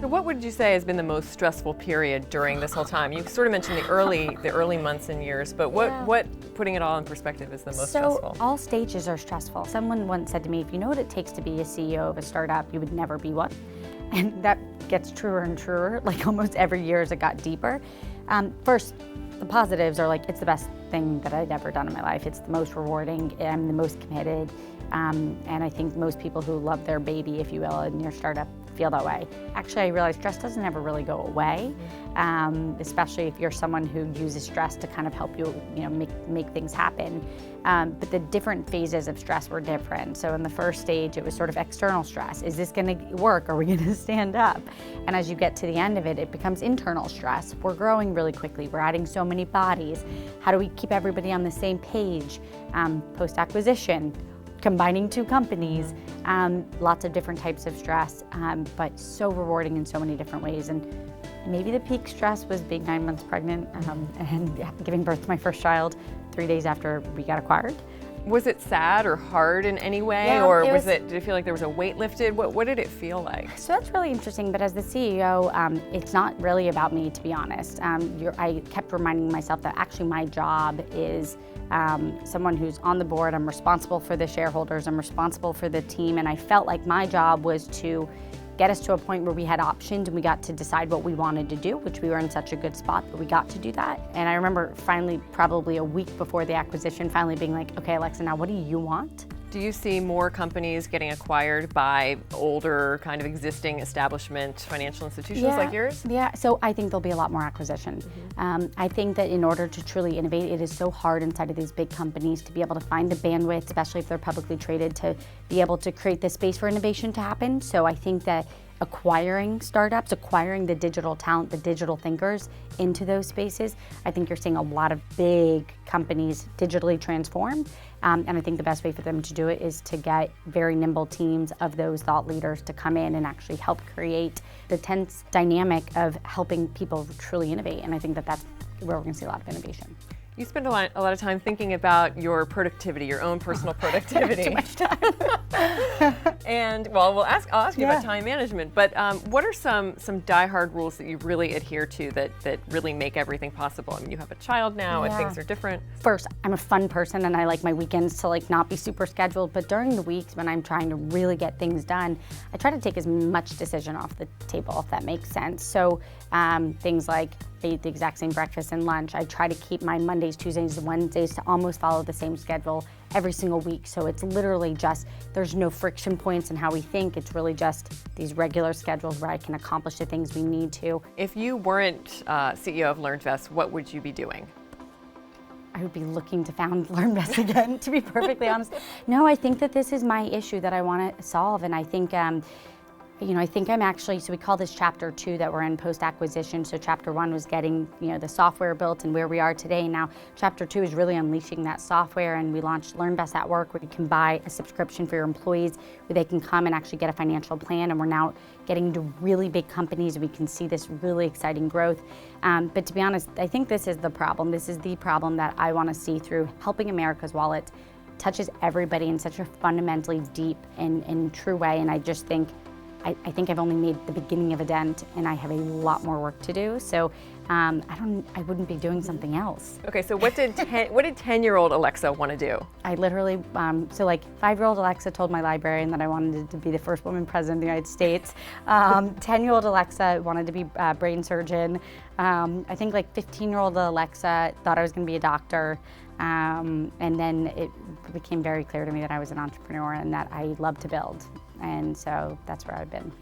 What would you say has been the most stressful period during this whole time? You sort of mentioned the early months and years, but what putting it all in perspective is the most stressful? All stages are stressful. Someone once said to me, if you know what it takes to be a CEO of a startup, you would never be one. And that gets truer and truer, like almost every year as it got deeper. First, the positives are like, it's the best thing that I'd ever done in my life. It's the most rewarding, I'm the most committed. And I think most people who love their baby, if you will, in your startup feel that way. Actually, I realized stress doesn't ever really go away, especially if you're someone who uses stress to kind of help you, make things happen. But the different phases of stress were different. So in the first stage, it was sort of external stress. Is this gonna work? Are we gonna stand up? And as you get to the end of it, it becomes internal stress. We're growing really quickly. We're adding so many bodies. How do we keep everybody on the same page? Post-acquisition, combining two companies, lots of different types of stress, but so rewarding in so many different ways. And maybe the peak stress was being 9 months pregnant and giving birth to my first child 3 days after we got acquired. Was it sad or hard in any way, Yeah, did it feel like there was a weight lifted? What did it feel like? So that's really interesting, but as the CEO, it's not really about me, to be honest. I kept reminding myself that actually my job is someone who's on the board. I'm responsible for the shareholders, I'm responsible for the team, and I felt like my job was to get us to a point where we had options and we got to decide what we wanted to do, which we were in such a good spot that we got to do that. And I remember finally, probably a week before the acquisition, finally being like, okay, Alexa, now what do you want? Do you see more companies getting acquired by older, kind of existing establishment financial institutions like yours? Yeah, so I think there'll be a lot more acquisition. I think that in order to truly innovate, it is so hard inside of these big companies to be able to find the bandwidth, especially if they're publicly traded, to be able to create the space for innovation to happen. So I think that acquiring startups, acquiring the digital talent, the digital thinkers into those spaces, I think you're seeing a lot of big companies digitally transform. And I think the best way for them to do it is to get very nimble teams of those thought leaders to come in and actually help create the tense dynamic of helping people truly innovate. And I think that that's where we're going to see a lot of innovation. You spend a lot of time thinking about your productivity, your own personal productivity. Too much time. And well, I'll ask you about time management. But what are some diehard rules that you really adhere to that really make everything possible? I mean, you have a child now, and things are different. First, I'm a fun person, and I like my weekends to not be super scheduled. But during the weeks when I'm trying to really get things done, I try to take as much decision off the table, if that makes sense. So things like I eat the exact same breakfast and lunch. I try to keep my Mondays, Tuesdays, and Wednesdays to almost follow the same schedule every single week. So it's literally just, there's no friction points in how we think. It's really just these regular schedules where I can accomplish the things we need to. If you weren't CEO of LearnVest, what would you be doing? I would be looking to found LearnVest again, to be perfectly honest. No, I think that this is my issue that I want to solve, and I think I think I'm actually, so we call this chapter 2 that we're in post-acquisition. So chapter 1 was getting, the software built and where we are today. Now chapter 2 is really unleashing that software, and we launched LearnVest at Work, where you can buy a subscription for your employees, where they can come and actually get a financial plan. And we're now getting into really big companies, and we can see this really exciting growth. But to be honest, I think this is the problem. This is the problem that I want to see through helping America's wallet touches everybody in such a fundamentally deep and true way. And I just think, I think I've only made the beginning of a dent, and I have a lot more work to do. So I wouldn't be doing something else. Okay, so what did 10-year-old Alexa want to do? I literally, 5-year-old Alexa told my librarian that I wanted to be the first woman president of the United States. 10-year-old Alexa wanted to be a brain surgeon. I think 15-year-old Alexa thought I was going to be a doctor. And then it became very clear to me that I was an entrepreneur and that I love to build. And so that's where I've been.